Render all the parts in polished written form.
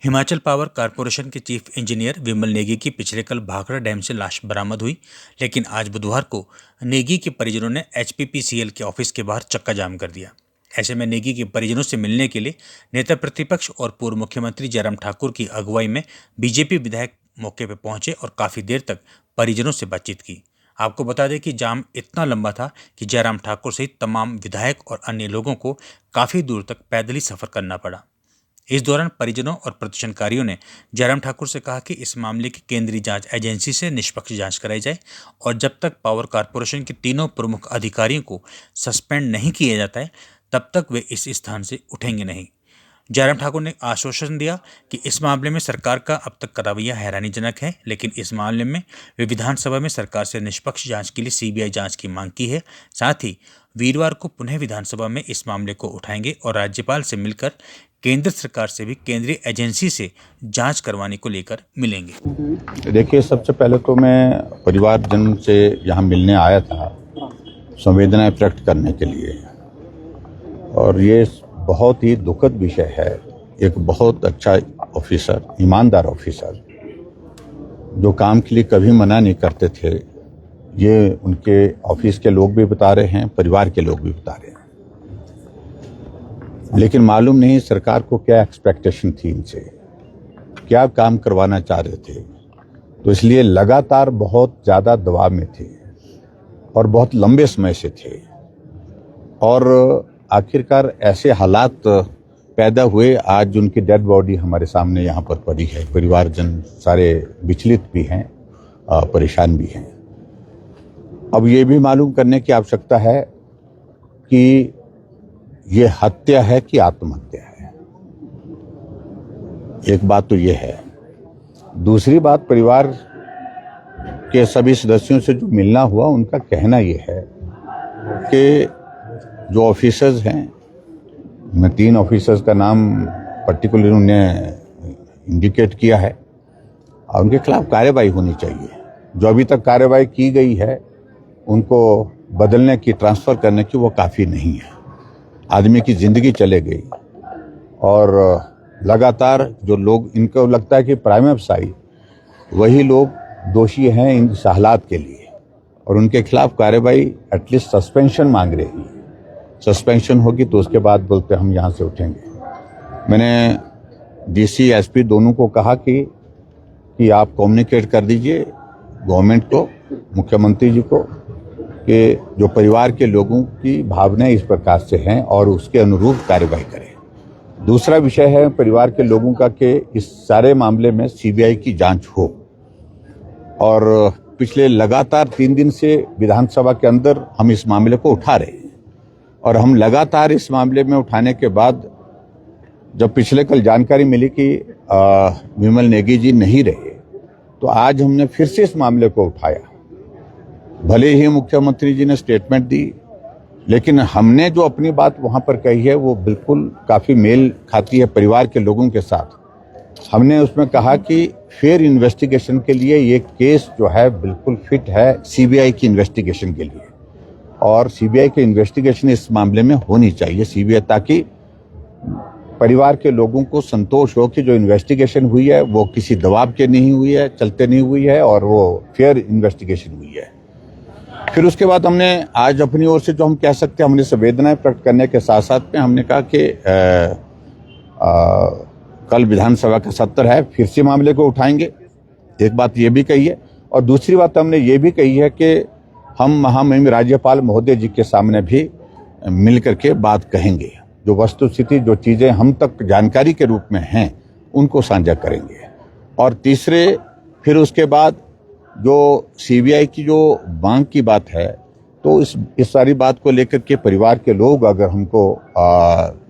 Himachal power corporation के chief engineer विमल नेगी की पिछले कल भाखड़ा डैम से लाश बरामद हुई। लेकिन आज बुधवार को नेगी के परिजनों ने एचपीपीसीएल के ऑफिस के बाहर चक्का जाम कर दिया। ऐसे में नेगी के परिजनों से मिलने के लिए नेता प्रतिपक्ष और पूर्व मुख्यमंत्री जयराम ठाकुर की अगुवाई में बीजेपी विधायक मौके पर पहुंचे और काफी देर तक परिजनों से बातचीत की। आपको बता दें कि जाम इतना लंबा था कि जयराम ठाकुर सहित तमाम विधायक और अन्य लोगों को काफी दूर तक पैदल ही सफर करना पड़ा। इस दौरान परिजनों और प्रदर्शनकारियों ने जयराम ठाकुर से कहा कि इस मामले की केंद्रीय जांच एजेंसी से निष्पक्ष जांच कराई जाए और जब तक पावर कारपोरेशन के तीनों प्रमुख अधिकारियों को सस्पेंड नहीं किया जाता है तब तक वे इस स्थान से उठेंगे नहीं। जयराम ठाकुर ने आश्वासन दिया कि इस मामले में सरकार का अब तक का रवैया हैरानीजनक है, लेकिन इस मामले में वे विधानसभा में सरकार से निष्पक्ष जांच के लिए सीबीआई जांच की मांग की है। साथ ही वीरवार को पुनः विधानसभा में इस मामले को उठाएंगे और राज्यपाल से मिलकर केंद्र सरकार से भी केंद्रीय एजेंसी से जांच करवाने को लेकर मिलेंगे। देखिए, सबसे पहले तो मैं परिवारजन से यहाँ मिलने आया था संवेदनाएं प्रकट करने के लिए, और ये बहुत ही दुखद विषय है। एक बहुत अच्छा ऑफिसर, ईमानदार ऑफिसर, जो काम के लिए कभी मना नहीं करते थे, ये उनके ऑफिस के लोग भी बता रहे हैं, परिवार के लोग भी बता रहे हैं। लेकिन मालूम नहीं सरकार को क्या एक्सपेक्टेशन थी इनसे, क्या काम करवाना चाह रहे थे। तो इसलिए लगातार बहुत ज़्यादा दबाव में थे और बहुत लंबे समय से थे, और आखिरकार ऐसे हालात पैदा हुए। आज उनकी डेड बॉडी हमारे सामने यहाँ पर पड़ी है। परिवारजन सारे विचलित भी हैं, परेशान भी हैं। अब ये भी मालूम करने की आवश्यकता है कि ये हत्या है कि आत्महत्या है। एक बात तो ये है। दूसरी बात, परिवार के सभी सदस्यों से जो मिलना हुआ, उनका कहना ये है कि जो ऑफिसर्स हैं, मैं 3 ऑफिसर्स का नाम पर्टिकुलर उन्हें इंडिकेट किया है, और उनके खिलाफ कार्रवाई होनी चाहिए। जो अभी तक कार्रवाई की गई है उनको बदलने की, ट्रांसफर करने की, वो काफ़ी नहीं है। आदमी की जिंदगी चले गई, और लगातार जो लोग, इनको लगता है कि प्राइम अफसाई वही लोग दोषी हैं इन हालात के लिए, और उनके खिलाफ कार्रवाई, एटलीस्ट सस्पेंशन मांग रही है। सस्पेंशन होगी तो उसके बाद बोलते हम यहाँ से उठेंगे। मैंने डीसी एसपी दोनों को कहा कि आप कम्युनिकेट कर दीजिए गवर्नमेंट को, मुख्यमंत्री जी को, कि जो परिवार के लोगों की भावनाएं इस प्रकार से हैं और उसके अनुरूप कार्रवाई करें। दूसरा विषय है परिवार के लोगों का कि इस सारे मामले में सीबीआई की जांच हो, और पिछले लगातार 3 दिन से विधानसभा के अंदर हम इस मामले को उठा रहे हैं, और हम लगातार इस मामले में उठाने के बाद जब पिछले कल जानकारी मिली कि विमल नेगी जी नहीं रहे, तो आज हमने फिर से इस मामले को उठाया। भले ही मुख्यमंत्री जी ने स्टेटमेंट दी, लेकिन हमने जो अपनी बात वहां पर कही है वो बिल्कुल काफी मेल खाती है परिवार के लोगों के साथ। हमने उसमें कहा कि फेयर इन्वेस्टिगेशन के लिए ये केस जो है बिल्कुल फिट है सीबीआई की इन्वेस्टिगेशन के लिए, और सीबीआई की इन्वेस्टिगेशन इस मामले में होनी चाहिए सीबीआई, ताकि परिवार के लोगों को संतोष हो कि जो इन्वेस्टिगेशन हुई है वो किसी दबाव के नहीं हुई है, चलते नहीं हुई है, और वो फेयर इन्वेस्टिगेशन हुई है। फिर उसके बाद हमने आज अपनी ओर से जो हम कह सकते हैं, हमने संवेदनाएं प्रकट करने के साथ साथ में हमने कहा कि कल विधानसभा का सत्र है, फिर से मामले को उठाएंगे। एक बात ये भी कही है, और दूसरी बात हमने ये भी कही है कि हम महामहिम राज्यपाल महोदय जी के सामने भी मिल करके बात कहेंगे। जो वस्तुस्थिति, जो चीज़ें हम तक जानकारी के रूप में हैं, उनको साझा करेंगे। और तीसरे, फिर उसके बाद जो सीबीआई की जो मांग की बात है, तो इस सारी बात को लेकर के परिवार के लोग अगर हमको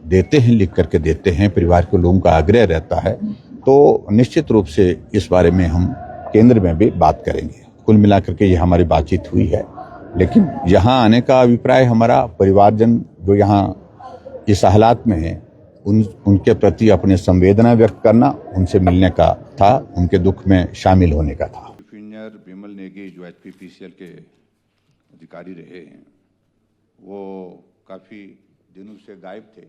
देते हैं, लिख करके देते हैं, परिवार के लोगों का आग्रह रहता है, तो निश्चित रूप से इस बारे में हम केंद्र में भी बात करेंगे। कुल मिलाकर के ये हमारी बातचीत हुई है। लेकिन यहाँ आने का अभिप्राय हमारा, परिवारजन जो यहाँ इस हालात में है, उनके प्रति अपने संवेदना व्यक्त करना, उनसे मिलने का था, उनके दुख में शामिल होने का था। इंजीनियर विमल नेगी जो एचपीपीसीएल के अधिकारी रहे हैं, वो काफ़ी दिनों से गायब थे।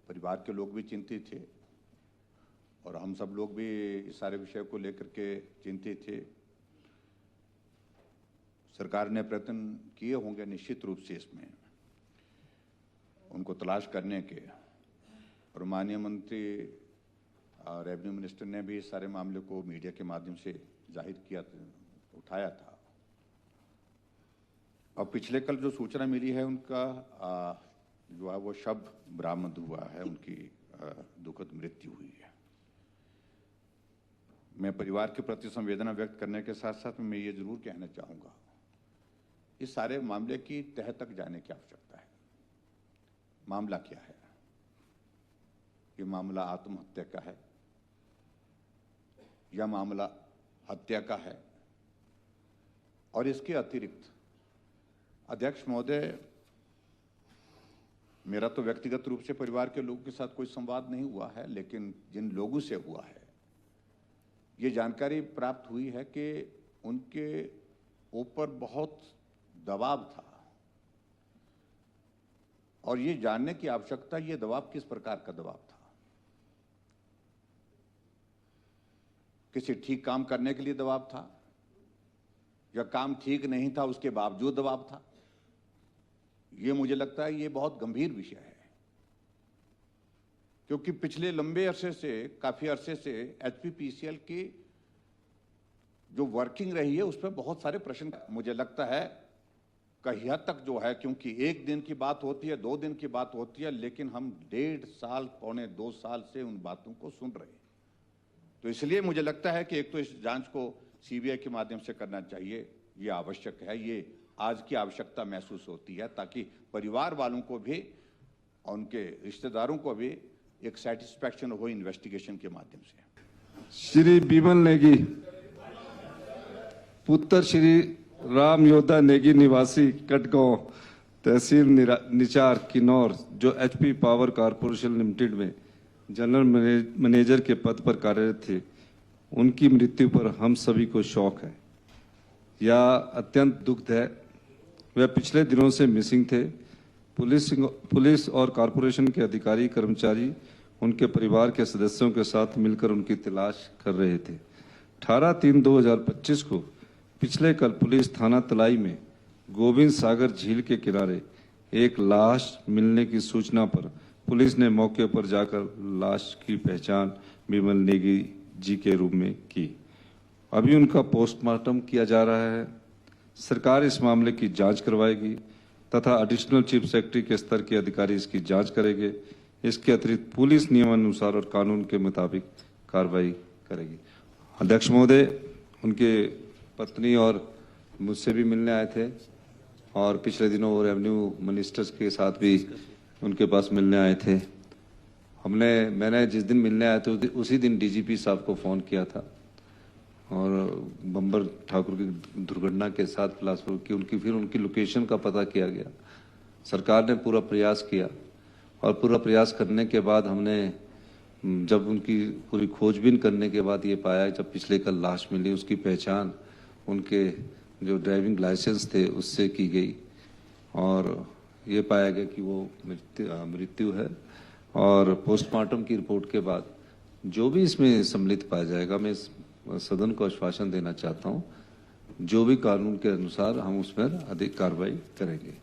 परिवार के लोग भी चिंतित थे, और हम सब लोग भी इस सारे विषय को लेकर के चिंतित थे। सरकार ने प्रयत्न किए होंगे निश्चित रूप से इसमें उनको तलाश करने के, और माननीय मंत्री रेवेन्यू मिनिस्टर ने भी इस सारे मामले को मीडिया के माध्यम से जाहिर किया, उठाया था। और पिछले कल जो सूचना मिली है उनका जो है वो शव बरामद हुआ है, उनकी दुखद मृत्यु हुई है। मैं परिवार के प्रति संवेदना व्यक्त करने के साथ साथ मैं ये जरूर कहना चाहूँगा, इस सारे मामले की तह तक जाने की आवश्यकता है। मामला क्या है? ये मामला आत्महत्या का है या मामला हत्या का है? और इसके अतिरिक्त अध्यक्ष महोदय, मेरा तो व्यक्तिगत रूप से परिवार के लोगों के साथ कोई संवाद नहीं हुआ है, लेकिन जिन लोगों से हुआ है ये जानकारी प्राप्त हुई है कि उनके ऊपर बहुत दबाव था, और ये जानने की आवश्यकता ये दबाव किस प्रकार का दबाव था। किसी ठीक काम करने के लिए दबाव था या काम ठीक नहीं था उसके बावजूद दबाव था? ये मुझे लगता है ये बहुत गंभीर विषय है, क्योंकि पिछले लंबे अरसे से, काफी अरसे से एचपीपीसीएल की जो वर्किंग रही है उस पर बहुत सारे प्रश्न मुझे लगता है कहीं हद तक जो है, क्योंकि एक दिन की बात होती है, 2 दिन की बात होती है, लेकिन हम 1.5 साल, पौने 2 साल से उन बातों को सुन रहे हैं। तो इसलिए मुझे लगता है कि एक तो इस जांच को सीबीआई के माध्यम से करना चाहिए, ये आवश्यक है, ये आज की आवश्यकता महसूस होती है, ताकि परिवार वालों को भी और उनके रिश्तेदारों को भी एक सेटिस्फैक्शन हो इन्वेस्टिगेशन के माध्यम से। श्री विमल नेगी पुत्र श्री राम योद्धा नेगी निवासी कटगांव तहसील निचार किन्नौर, जो एचपी पावर कारपोरेशन लिमिटेड में जनरल मैनेजर के पद पर कार्यरत थे, उनकी मृत्यु पर हम सभी को शौक है। यह अत्यंत दुखद है। वह पिछले दिनों से मिसिंग थे। पुलिस और कारपोरेशन के अधिकारी कर्मचारी उनके परिवार के सदस्यों के साथ मिलकर उनकी तलाश कर रहे थे। 18/3/2025 को पिछले कल पुलिस थाना तलाई में गोविंद सागर झील के किनारे एक लाश मिलने की सूचना पर पुलिस ने मौके पर जाकर लाश की पहचान विमल नेगी जी के रूप में की। अभी उनका पोस्टमार्टम किया जा रहा है। सरकार इस मामले की जांच करवाएगी तथा एडिशनल चीफ सेक्रेटरी के स्तर के अधिकारी इसकी जांच करेंगे। इसके अतिरिक्त पुलिस नियमानुसार और कानून के मुताबिक कार्रवाई करेगी। अध्यक्ष महोदय, उनके पत्नी और मुझसे भी मिलने आए थे, और पिछले दिनों वो रेवेन्यू मिनिस्टर्स के साथ भी उनके पास मिलने आए थे। मैंने जिस दिन मिलने आए थे उसी दिन डीजीपी साहब को फ़ोन किया था, और बम्बर ठाकुर की दुर्घटना के साथ बिलासपुर की फिर उनकी लोकेशन का पता किया गया। सरकार ने पूरा प्रयास किया, और पूरा प्रयास करने के बाद हमने जब उनकी पूरी खोजबीन करने के बाद ये पाया, जब पिछले कल लाश मिली, उसकी पहचान उनके जो ड्राइविंग लाइसेंस थे उससे की गई, और ये पाया गया कि वो मृत्यु है। और पोस्टमार्टम की रिपोर्ट के बाद जो भी इसमें सम्मिलित पाया जाएगा, मैं सदन को आश्वासन देना चाहता हूँ, जो भी कानून के अनुसार हम उस पर अधिक कार्रवाई करेंगे।